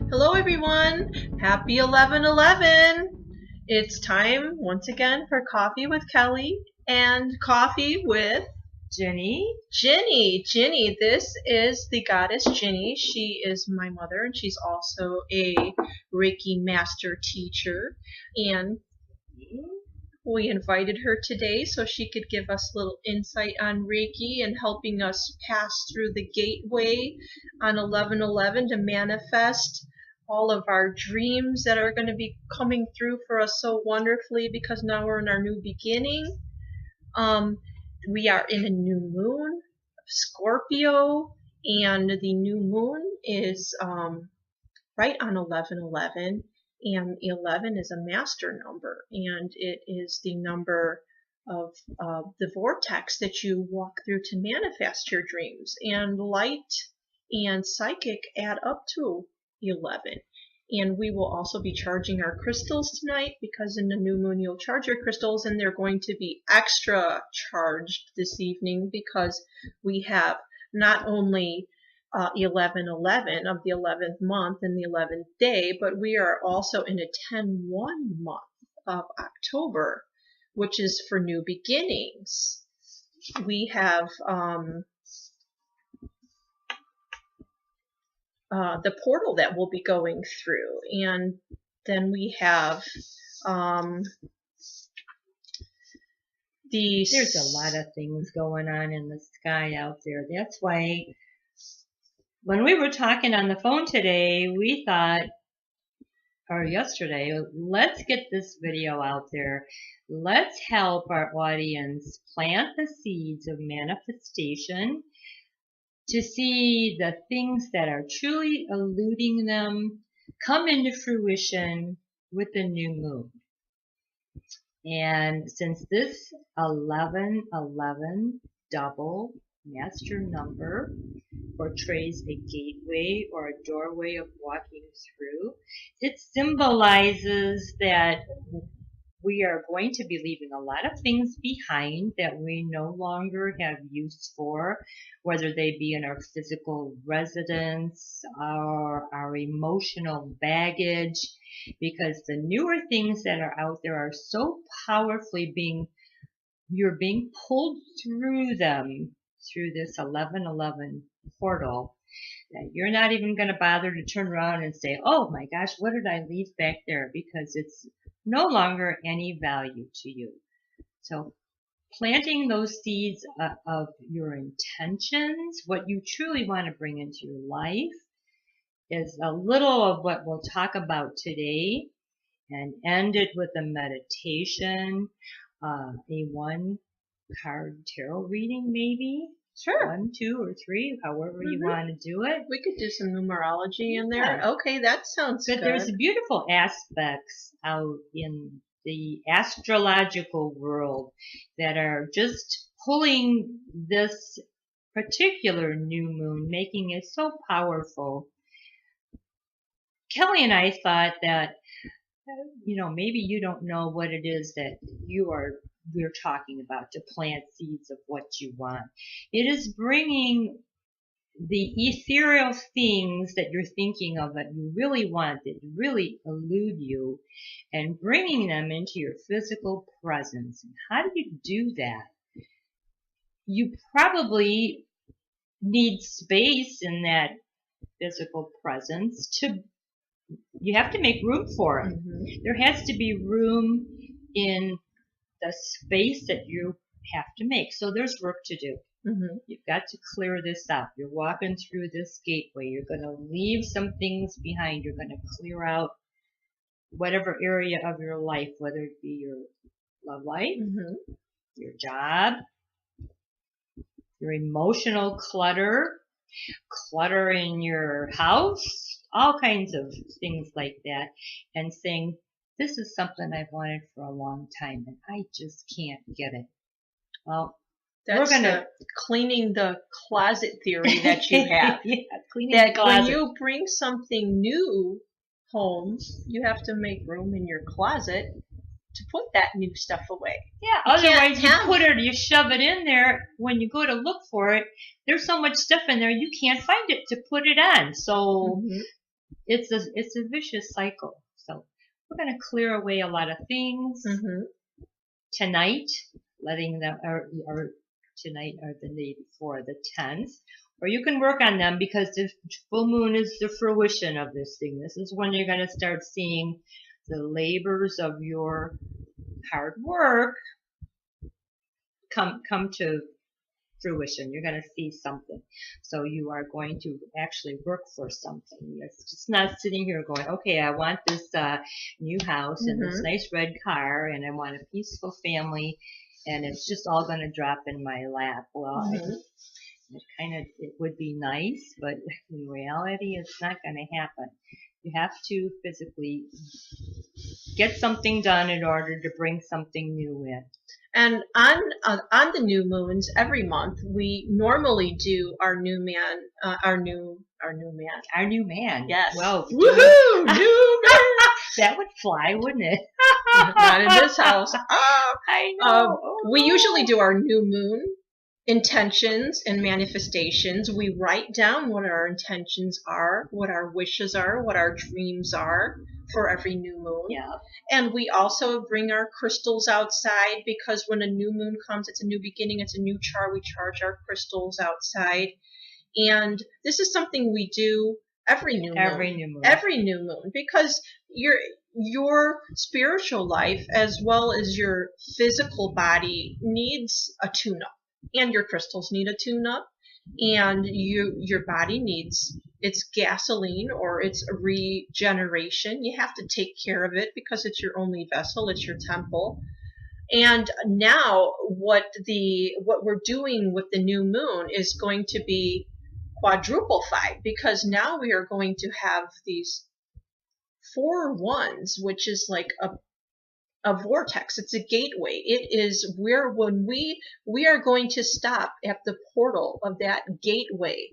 Hello everyone! Happy 11/11! It's time once again for Coffee with Kelly and Coffee with Jenny. Ginny, this is the goddess Ginny. She is my mother and she's also a Reiki master teacher. And we invited her today so she could give us a little insight on Reiki and helping us pass through the gateway on 11/11 to manifest all of our dreams that are going to be coming through for us so wonderfully, because now we're in our new beginning. We are in a new moon, Scorpio, and the new moon is right on 11/11. And 11 is a master number, and it is the number of the vortex that you walk through to manifest your dreams. And light and psychic add up to 11. And we will also be charging our crystals tonight, because in the new moon you'll charge your crystals, and they're going to be extra charged this evening because we have not only 11/11 of the 11th month and the 11th day, but we are also in a 10/1 month of October, which is for new beginnings. We have the portal that we'll be going through, and then we have There's a lot of things going on in the sky out there. That's why when we were talking on the phone today, we thought, or yesterday, let's get this video out there. Let's help our audience plant the seeds of manifestation to see the things that are truly eluding them come into fruition with the new moon. And since this 11/11 double master number portrays a gateway or a doorway of walking through, it symbolizes that we are going to be leaving a lot of things behind that we no longer have use for, whether they be in our physical residence or our emotional baggage, because the newer things that are out there are so powerfully you're being pulled through them through this 11/11 portal, that you're not even going to bother to turn around and say, oh my gosh, what did I leave back there? Because it's no longer any value to you. So planting those seeds of your intentions, what you truly want to bring into your life, is a little of what we'll talk about today, and end it with a meditation, a one card tarot reading maybe. Sure. 1, 2, or 3, however you want to do it. We could do some numerology in there. Okay, that sounds good. But there's beautiful aspects out in the astrological world that are just pulling this particular new moon, making it so powerful. Kelly and I thought that, maybe you don't know what it is that we're talking about, to plant seeds of what you want. It is bringing the ethereal things that you're thinking of, that you really want, that really elude you, and bringing them into your physical presence. And how do you do that? You probably need space in that physical presence you have to make room for it. There has to be room in the space that you have to make. So there's work to do. You've got to clear this out. You're walking through this gateway. You're going to leave some things behind. You're going to clear out whatever area of your life, whether it be your love life, your job, your emotional clutter in your house, all kinds of things like that, and saying, this is something I've wanted for a long time and I just can't get it. Well, that's the cleaning the closet theory that you have. Yeah, that when you bring something new home, you have to make room in your closet to put that new stuff away. Yeah, otherwise you shove it in there. When you go to look for it, there's so much stuff in there you can't find it to put it on. So it's a vicious cycle. So we're going to clear away a lot of things tonight, letting them, or tonight or the day before, the 10th. Or you can work on them, because the full moon is the fruition of this thing. This is when you're going to start seeing the labors of your hard work come to fruition. You're going to see something. So you are going to actually work for something. It's just not sitting here going, okay, I want this new house and this nice red car, and I want a peaceful family, and it's just all going to drop in my lap. Well, it would be nice, but in reality, it's not going to happen. You have to physically get something done in order to bring something new in. And on the new moons every month, we normally do our new man. Yes. Well, woohoo! New man. That would fly, wouldn't it? Not in this house. I know. We usually do our new moon intentions and manifestations. We write down what our intentions are, what our wishes are, what our dreams are for every new moon. Yeah. And we also bring our crystals outside, because when a new moon comes, it's a new beginning, it's a new char. We charge our crystals outside. And this is something we do every new moon. Every new moon, because your spiritual life as well as your physical body needs a tune-up. And your crystals need a tune-up, and your body needs its gasoline or its regeneration. You have to take care of it, because it's your only vessel, it's your temple. And now what we're doing with the new moon is going to be quadruplified, because now we are going to have these 4 ones, which is like a vortex. It's a gateway. It is when we are going to stop at the portal of that gateway,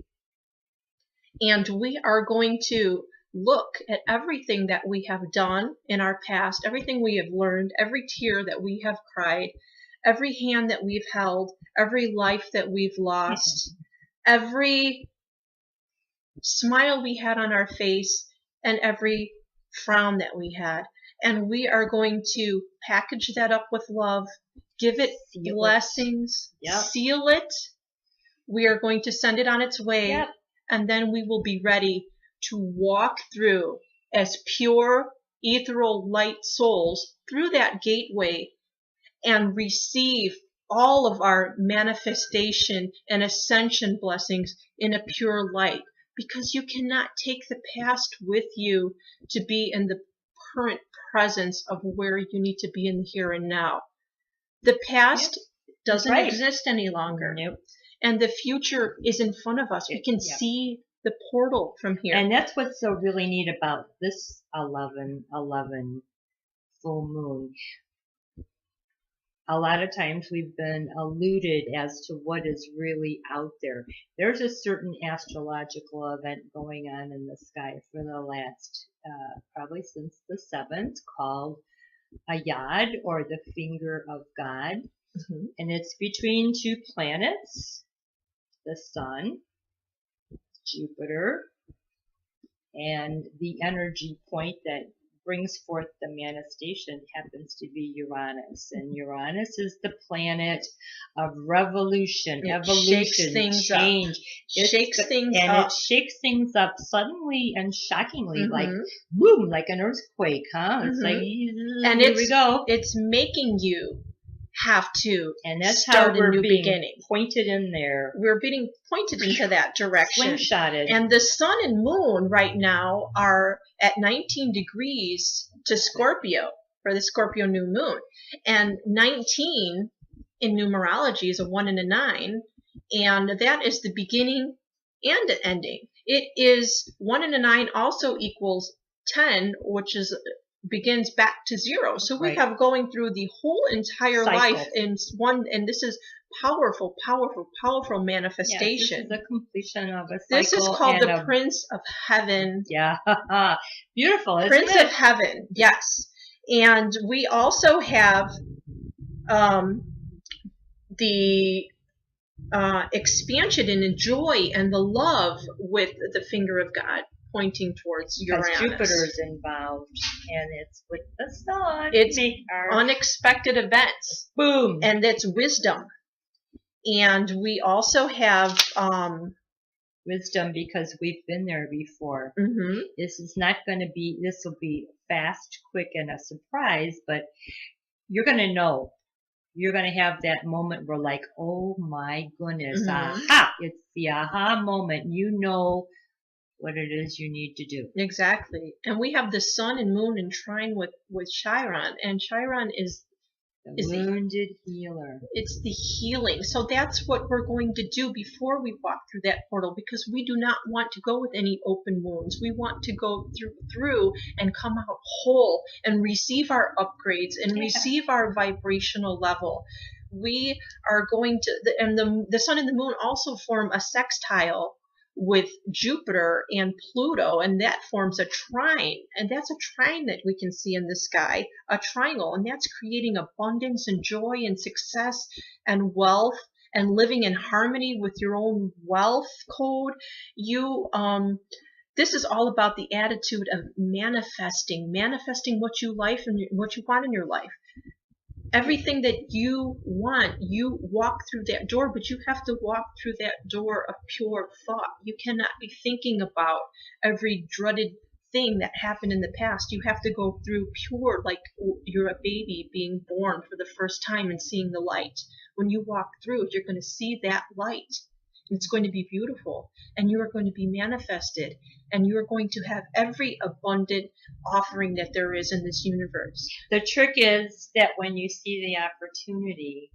and we are going to look at everything that we have done in our past, everything we have learned, every tear that we have cried, every hand that we've held, every life that we've lost, every smile we had on our face, and every frown that we had. And we are going to package that up with love, give it blessings, seal it. We are going to send it on its way, and then we will be ready to walk through as pure, ethereal light souls through that gateway and receive all of our manifestation and ascension blessings in a pure light. Because you cannot take the past with you to be in the current presence of where you need to be in the here and now. The past doesn't exist any longer. And the future is in front of us. We can see the portal from here. And that's what's so really neat about this 11/11 full moon. A lot of times we've been eluded as to what is really out there. There's a certain astrological event going on in the sky for the last, probably since the 7th, called a Yod, or the finger of God. And it's between 2 planets, the sun, Jupiter, and the energy point that brings forth the manifestation happens to be Uranus. And Uranus is the planet of revolution, evolution, change. It shakes things up. It shakes things up suddenly and shockingly, like boom, like an earthquake, huh? It's like, and here we go. It's making you have to, and that's start how we're a new being beginning. Pointed in there. We're being pointed into that direction. Slingshotted. And the sun and moon right now are at 19 degrees to Scorpio for the Scorpio new moon. And 19 in numerology is a 1 and a 9. And that is the beginning and an ending. It is 1 and a 9 also equals 10, which begins back to 0. So we have going through the whole entire life in one, and this is powerful, powerful, powerful manifestation. This is the completion of a cycle. This is called the Prince of Heaven. Yeah, beautiful, isn't Prince it? of Heaven, yes. And we also have the expansion and the joy and the love with the finger of God. pointing towards because Uranus. Jupiter's involved, and it's with the sun. It's make our unexpected events, boom, and it's wisdom. And we also have wisdom because we've been there before. mhm. This is not going to be. This will be fast, quick, and a surprise, but you're going to know. You're going to have that moment where like, oh my goodness, aha! It's the aha moment. You know what it is you need to do. Exactly. And we have the sun and moon in trine with Chiron, and Chiron is The wounded healer. It's the healing. So that's what we're going to do before we walk through that portal, because we do not want to go with any open wounds. We want to go through and come out whole and receive our upgrades and receive our vibrational level. We are going to, and the sun and the moon also form a sextile with Jupiter and Pluto, and that forms a trine. And that's a trine that we can see in the sky, a triangle, and that's creating abundance and joy and success and wealth and living in harmony with your own wealth code. This is all about the attitude of manifesting what you life and what you want in your life. Everything that you want, you walk through that door, but you have to walk through that door of pure thought. You cannot be thinking about every dreaded thing that happened in the past. You have to go through pure, like you're a baby being born for the first time and seeing the light. When you walk through, you're going to see that light. It's going to be beautiful, and you are going to be manifested, and you are going to have every abundant offering that there is in this universe. The trick is that when you see the opportunity,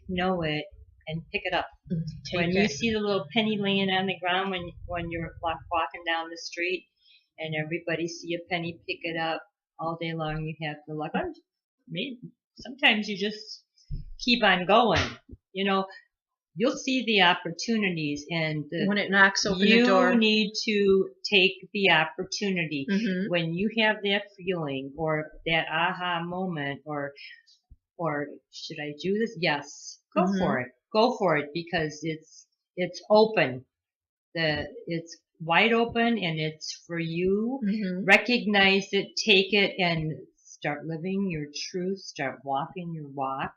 know it and pick it up. When you see the little penny laying on the ground when you're walking down the street and everybody see a penny, pick it up. All day long you have the luck. Sometimes you just keep on going. You know, you'll see the opportunities, and when it knocks open the door, you need to take the opportunity. When you have that feeling or that aha moment, or should I do this? Yes, go for it. Go for it, because it's open. It's wide open, and it's for you. Recognize it, take it, and start living your truth. Start walking your walk.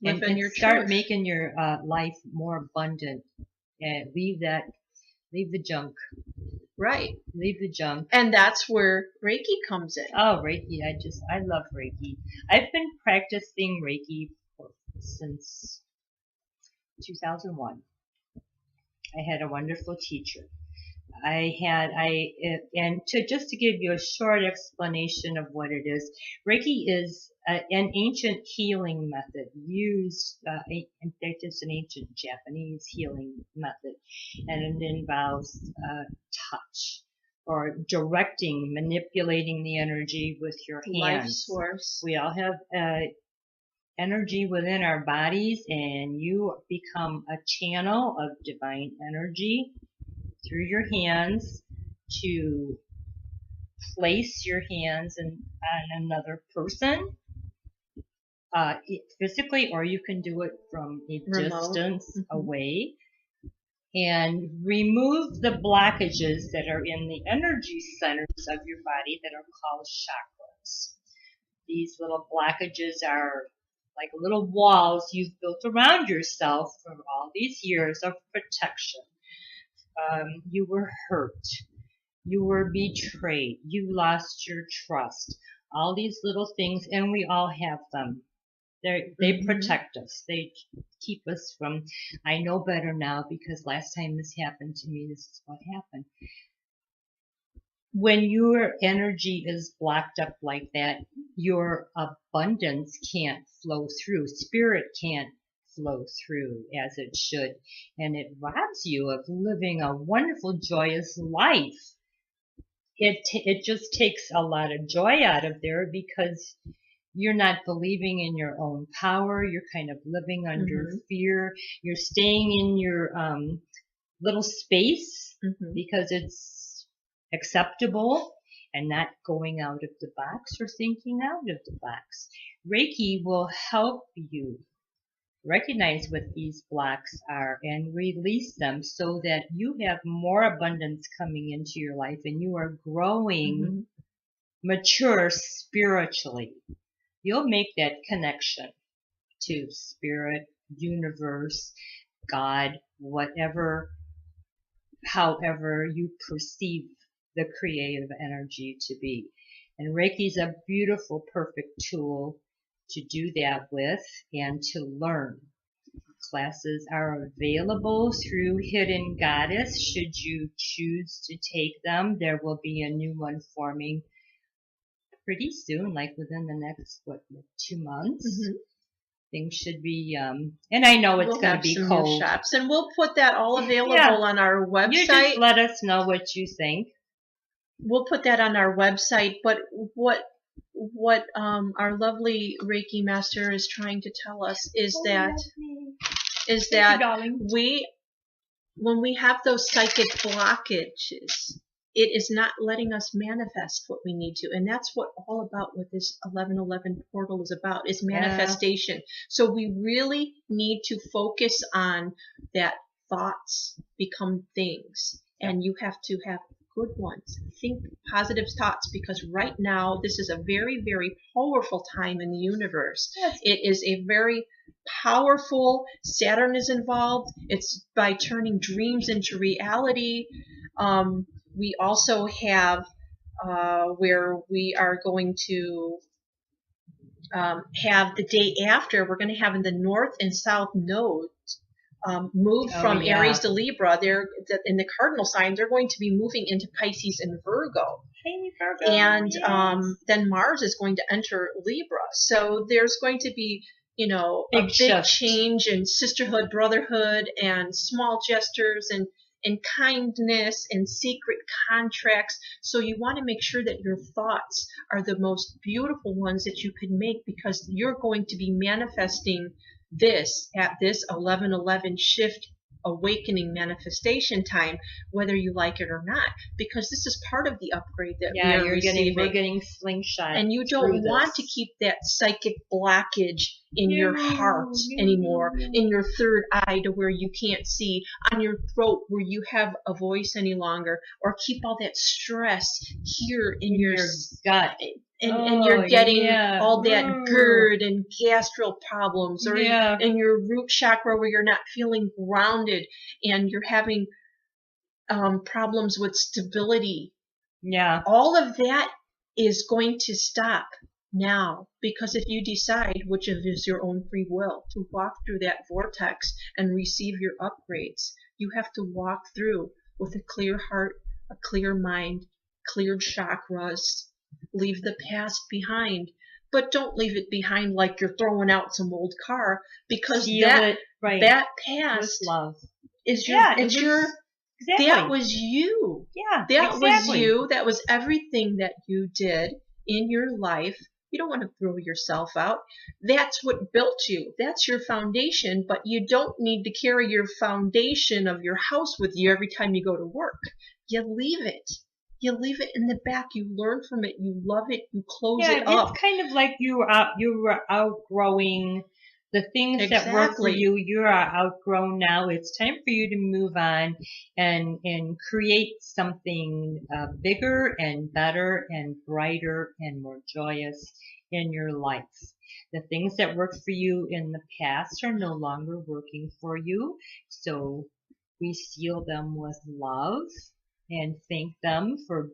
And start making your life more abundant. And leave the junk. Right. Leave the junk. And that's where Reiki comes in. Oh, Reiki. I love Reiki. I've been practicing Reiki since 2001. I had a wonderful teacher. Just to give you a short explanation of what it is, Reiki is an ancient healing method used, in fact it's an ancient Japanese healing method, and it involves touch, or directing, manipulating the energy with your hands. Life source. We all have energy within our bodies, and you become a channel of divine energy through your hands to place your hands on another person, physically, or you can do it from a distance away, and remove the blockages that are in the energy centers of your body that are called chakras. These little blockages are like little walls you've built around yourself for all these years of protection. You were hurt, you were betrayed, you lost your trust, all these little things, and we all have them. They protect us. They keep us from, I know better now because last time this happened to me, this is what happened. When your energy is blocked up like that, your abundance can't flow through. Spirit can't flow through as it should, and it robs you of living a wonderful, joyous life. It just takes a lot of joy out of there because you're not believing in your own power. You're kind of living under fear. You're staying in your little space because it's acceptable, and not going out of the box or thinking out of the box. Reiki will help you recognize what these blocks are and release them so that you have more abundance coming into your life and you are growing mature spiritually. You'll make that connection to spirit, universe, God, whatever, however you perceive the creative energy to be. And Reiki is a beautiful, perfect tool to do that with and to learn. Classes are available through Hidden Goddess. Should you choose to take them, there will be a new one forming pretty soon, like within the next, 2 months. Things should be, and I know it's going to be cold. New shops, and we'll put that all available on our website. You just let us know what you think. We'll put that on our website. But what our lovely Reiki master is trying to tell us is that when we have those psychic blockages, it is not letting us manifest what we need to. And that's what all about what this 1111 portal is about, is manifestation. So we really need to focus on that thoughts become things. And you have to have good ones. Think positive thoughts, because right now this is a very, very powerful time in the universe. Yes. It is a very powerful, Saturn is involved. It's by turning dreams into reality. We also have where we are going to have the day after, we're going to have in the north and south nodes move from Aries to Libra. They're in the cardinal sign. They're going to be moving into Pisces and Virgo. Hey, Virgo. And then Mars is going to enter Libra. So there's going to be, a big change in sisterhood, brotherhood, and small gestures and kindness and secret contracts. So you want to make sure that your thoughts are the most beautiful ones that you could make, because you're going to be manifesting this at this 1111 shift awakening manifestation time, whether you like it or not, because this is part of the upgrade that we're getting slingshot. And you don't want to keep that psychic blockage in your heart anymore, in your third eye to where you can't see, on your throat where you have a voice any longer, or keep all that stress here in your gut. And you're getting all that GERD and gastral problems, or in your root chakra where you're not feeling grounded, and you're having problems with stability. Yeah. All of that is going to stop now, because if you decide, which is your own free will, to walk through that vortex and receive your upgrades, you have to walk through with a clear heart, a clear mind, cleared chakras. Leave the past behind, but don't leave it behind like you're throwing out some old car, because that past love is exactly. That was you. Yeah, that was you. That was everything that you did in your life. You don't want to throw yourself out. That's what built you. That's your foundation, but you don't need to carry your foundation of your house with you every time you go to work. You leave it. You leave it in the back. You learn from it. You love it. You close it up. It's kind of like you were outgrowing the things that work for you. You are outgrown now. It's time for you to move on and create something bigger and better and brighter and more joyous in your life. The things that worked for you in the past are no longer working for you. So we seal them with love and thank them for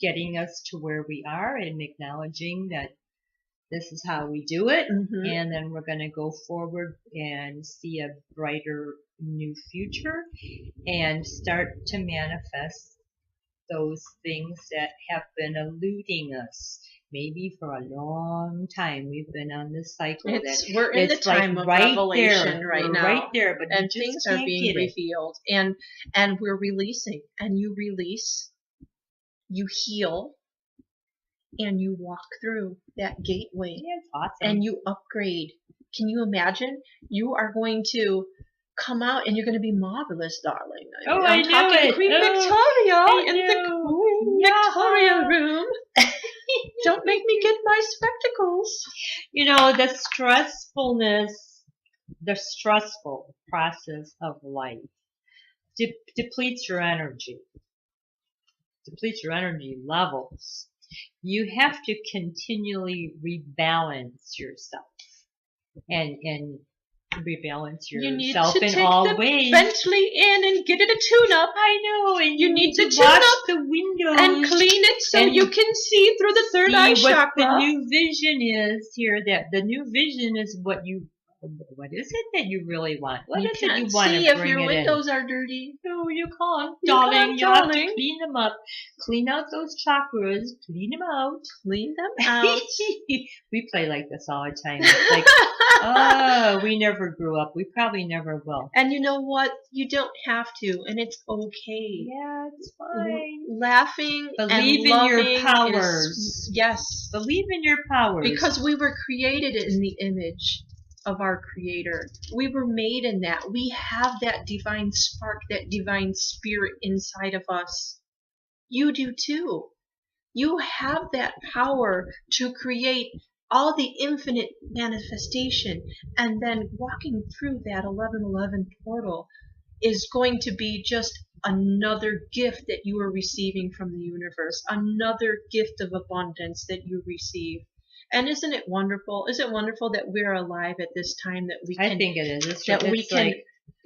getting us to where we are, and acknowledging that this is how we do it. And then we're going to go forward and see a brighter new future and start to manifest those things that have been eluding us. Maybe for a long time we've been on this cycle. We're in the time of revelation right now. Right there, but and things are being revealed, and we're releasing. And you release, you heal, and you walk through that gateway. It's awesome. And you upgrade. Can you imagine? You are going to come out and you're going to be marvelous, darling. I'm talking Queen Victoria in the Queen Victoria room. Don't make me get my spectacles. The stressfulness the stressful process of life depletes your energy, levels. You have to continually rebalance yourself and rebalance You need yourself to in take all the ways. Bentley in and get it a tune-up. I know, and You need to wash tune up the windows and clean it so and you can see through the third eye see what chakra. the new vision is here. That the new vision is what is it that you really want? What You is it you can't want see to if bring your it windows in? are dirty. No, you can't, You darling. can't, You have to darling. clean them up. Clean out those chakras. Clean them out. Clean them out. We play like this all the time. It's like, oh, we never grew up. We probably never will. And you know what? You don't have to, and it's okay. Yeah, it's fine. Laughing Believe and in loving your powers. yes. Believe in your powers. Because we were created in the image of our Creator. We were made in that. We have that divine spark, that divine spirit inside of us. You do too. You have that power to create all the infinite manifestation, and then walking through that 1111 portal is going to be just another gift that you are receiving from the universe, another gift of abundance that you receive. And isn't it wonderful? Is it wonderful that we're alive at this time, that we can, I think it is. we can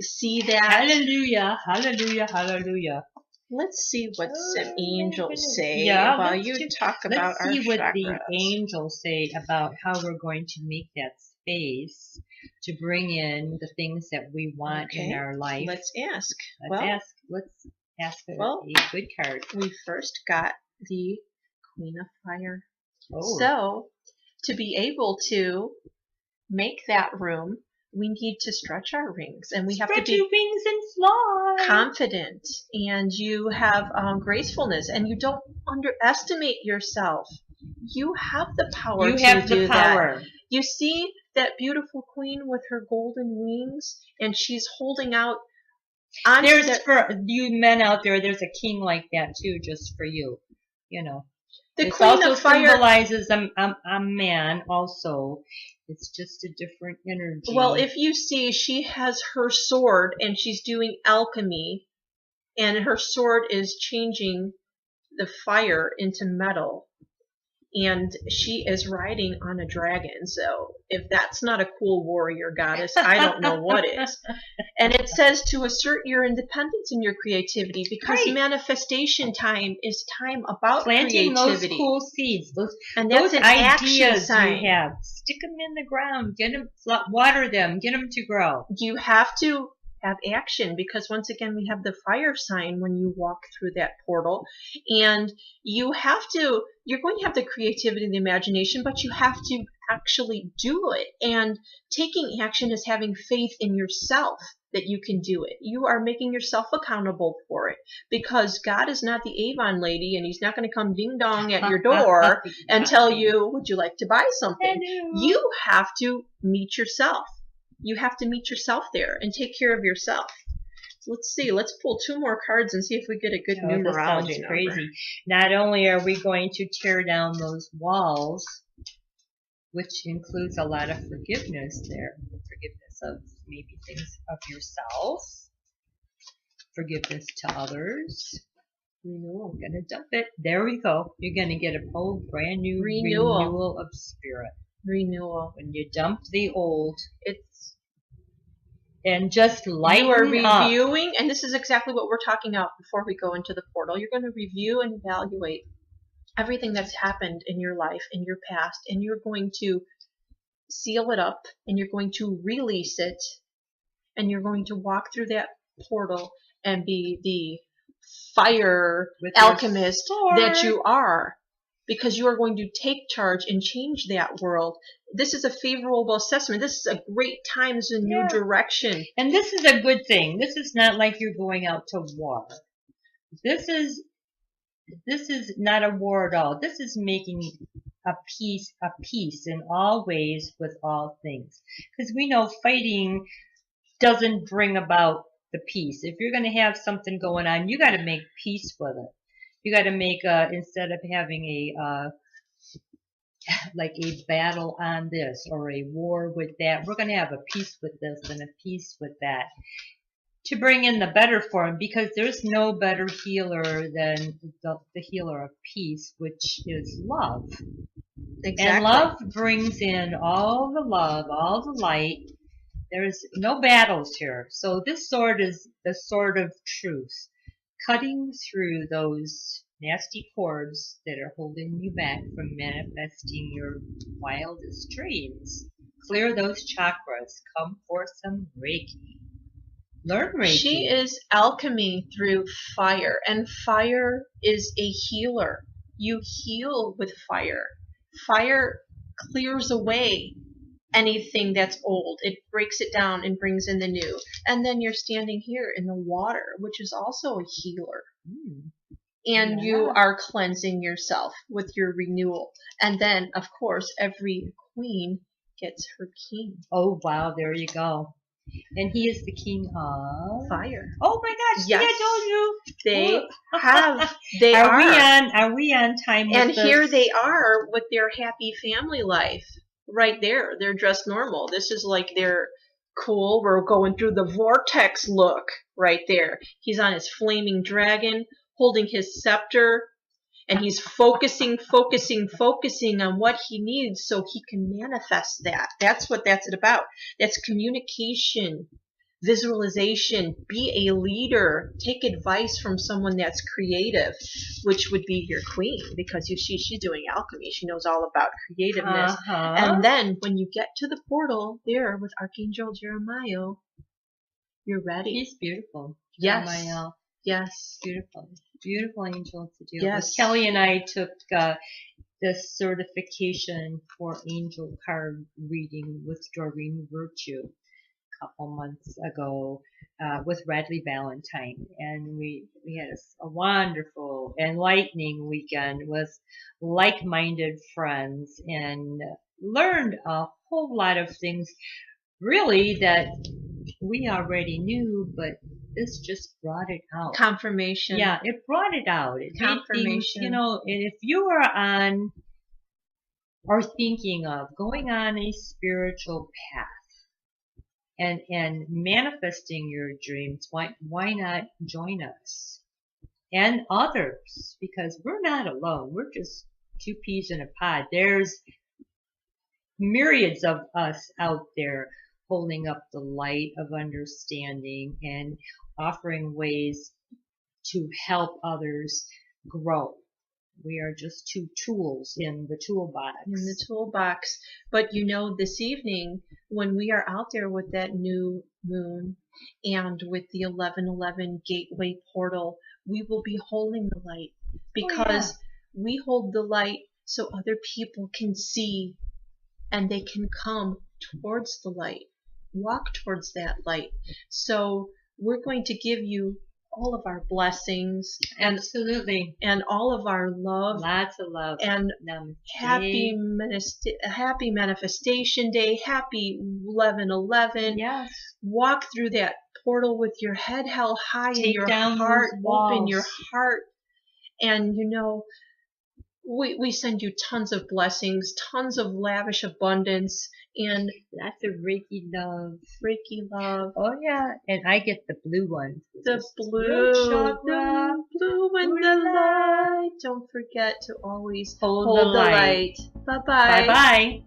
see that? Hallelujah, hallelujah, hallelujah. Let's see what some angels say Yeah, while you talk about our chakras. Let's see what the angels say about how we're going to make that space to bring in the things that we want in our life. Let's ask. Let's ask a good card. We first got the Queen of Fire. Oh. So, to be able to make that room, we need to stretch our wings, and we have to be your wings and fly. Confident, and you have gracefulness, and you don't underestimate yourself. You have the power. You have the power. That. You see that beautiful queen with her golden wings, and she's holding out. For you men out there, there's a king like that too, just for you. You know. The Queen of Fire symbolizes a man also. It's just a different energy. Well, if you see, she has her sword and she's doing alchemy, and her sword is changing the fire into metal, and she is riding on a dragon. So if that's not a cool warrior goddess, I don't know what is. And it says to assert your independence and your creativity, because manifestation time is time about planting creativity. Those cool seeds, those ideas you have. Stick them in the ground, water them, get them to grow. You have to have action, because once again we have the fire sign when you walk through that portal, and you're going to have the creativity and the imagination, but you have to actually do it. And taking action is having faith in yourself that you can do it. You are making yourself accountable for it, because God is not the Avon lady, and he's not going to come ding dong at your door and tell you, would you like to buy something? You have to meet yourself. You have to meet yourself there and take care of yourself. So let's see. Let's pull 2 more cards and see if we get a good numerology this sounds number. Crazy. Not only are we going to tear down those walls, which includes a lot of forgiveness there. Forgiveness of maybe things of yourself. Forgiveness to others. Renewal. I'm going to dump it. There we go. You're going to get a whole brand new renewal of spirit. Renewal. When you dump the old, and just lighten you are reviewing, and this is exactly what we're talking about before we go into the portal. You're going to review and evaluate everything that's happened in your life, in your past, and you're going to seal it up, and you're going to release it, and you're going to walk through that portal and be the fire alchemist that you are. Because you are going to take charge and change that world. This is a favorable assessment. This is a great time. This is a new direction. And this is a good thing. This is not like you're going out to war. This is not a war at all. This is making a peace in all ways with all things. Because we know fighting doesn't bring about the peace. If you're going to have something going on, you got to make peace with it. You got to make instead of having like a battle on this or a war with that. We're going to have a peace with this and a peace with that to bring in the better form, because there's no better healer than the healer of peace, which is love. Exactly. And love brings in all the love, all the light. There's no battles here. So this sword is the sword of truth, cutting through those nasty cords that are holding you back from manifesting your wildest dreams. Clear those chakras. Come for some Reiki. Learn Reiki. She is alchemy through fire, and fire is a healer. You heal with fire. Fire clears away anything that's old. It breaks it down and brings in the new. And then you're standing here in the water, which is also a healer. And you are cleansing yourself with your renewal. And then, of course, every queen gets her king. Oh, wow. There you go. And he is the king of fire. Oh my gosh! Yes. See, I told you. They have. They Are we on time? And with this? here they are with their happy family life. Right there, they're dressed normal. This is like their cool. We're going through the vortex look. Right there. He's on his flaming dragon, holding his scepter. And he's focusing on what he needs so he can manifest that. That's what that's about. That's communication, visualization. Be a leader. Take advice from someone that's creative, which would be your queen, because she's doing alchemy. She knows all about creativeness. And then when you get to the portal there with Archangel Jeremiah, you're ready. He's beautiful. Yes. Jeremiah. Yes. Beautiful. Beautiful angel to deal Yes. with. Kelly and I took this certification for angel card reading with Doreen Virtue a couple months ago with Radley Valentine, and we had a wonderful, enlightening weekend with like-minded friends and learned a whole lot of things, really, that we already knew, but this just brought it out. Confirmation. Yeah, it brought it out. It Confirmation. Made things, and if you are on or thinking of going on a spiritual path and manifesting your dreams, why not join us and others? Because we're not alone. We're just two peas in a pod. There's myriads of us out there holding up the light of understanding and offering ways to help others grow. We are just two tools in the toolbox. But this evening, when we are out there with that new moon and with the 1111 gateway portal, we will be holding the light, because we hold the light so other people can see and they can come towards the light. Walk towards that light. So we're going to give you all of our blessings, absolutely, and all of our love, lots of love, and happy manifestation day, happy 11/11. Yes, walk through that portal with your head held high, and your heart open, your heart, and we send you tons of blessings, tons of lavish abundance, and lots of Reiki love. Reiki love. Oh yeah, and I get the blue one. The blue chakra, blue in the light. Don't forget to always hold the light. Bye bye. Bye bye.